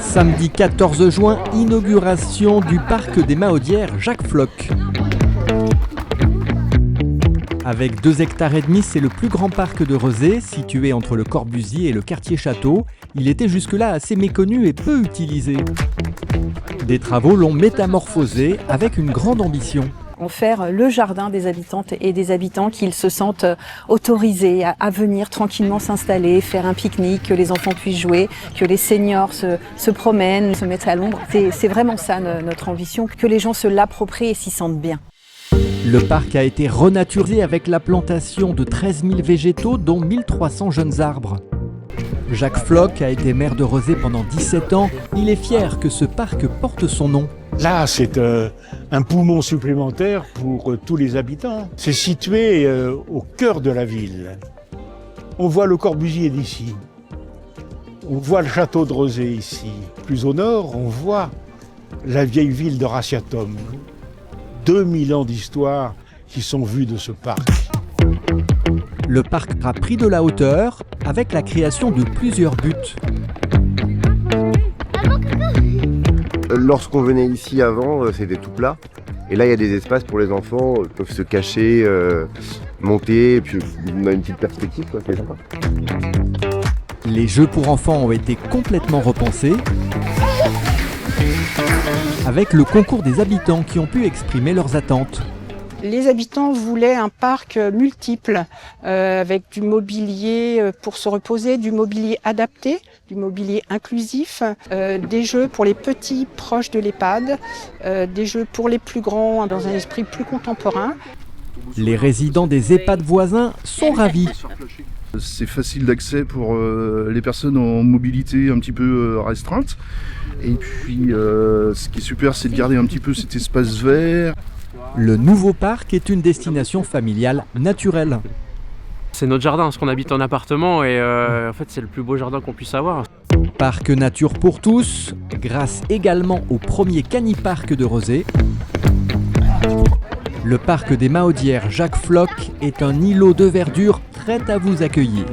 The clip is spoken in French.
Samedi 14 juin, inauguration du parc des Mahaudières Jacques Floch. Avec 2,5 hectares, c'est le plus grand parc de Rezé, situé entre le Corbusier et le quartier Château. Il était jusque-là assez méconnu et peu utilisé. Des travaux l'ont métamorphosé avec une grande ambition. En faire le jardin des habitantes et des habitants, qu'ils se sentent autorisés à venir tranquillement s'installer, faire un pique-nique, que les enfants puissent jouer, que les seniors se promènent, se mettent à l'ombre. C'est vraiment ça notre ambition, que les gens se l'approprient et s'y sentent bien. Le parc a été renaturé avec la plantation de 13 000 végétaux, dont 1300 jeunes arbres. Jacques Floch a été maire de Rezé pendant 17 ans. Il est fier que ce parc porte son nom. Là, c'est un poumon supplémentaire pour tous les habitants. C'est situé au cœur de la ville. On voit le Corbusier d'ici. On voit le château de Rezé ici. Plus au nord, on voit la vieille ville de Raciatum. 2000 ans d'histoire qui sont vus de ce parc. Le parc a pris de la hauteur avec la création de plusieurs buts. Lorsqu'on venait ici avant, c'était tout plat. Et là, il y a des espaces pour les enfants, ils peuvent se cacher, monter, et puis on a une petite perspective, quoi, c'est sympa. Les jeux pour enfants ont été complètement repensés, avec le concours des habitants qui ont pu exprimer leurs attentes. Les habitants voulaient un parc multiple, avec du mobilier pour se reposer, du mobilier adapté, du mobilier inclusif, des jeux pour les petits proches de l'EHPAD, des jeux pour les plus grands dans un esprit plus contemporain. Les résidents des EHPAD voisins sont ravis. C'est facile d'accès pour les personnes en mobilité un petit peu restreinte. Et puis, ce qui est super, c'est de garder un petit peu cet espace vert. Le nouveau parc est une destination familiale naturelle. C'est notre jardin, parce qu'on habite en appartement et en fait c'est le plus beau jardin qu'on puisse avoir. Parc nature pour tous, grâce également au premier canipark de Rezé. Le parc des Mahaudières Jacques Floch est un îlot de verdure prêt à vous accueillir.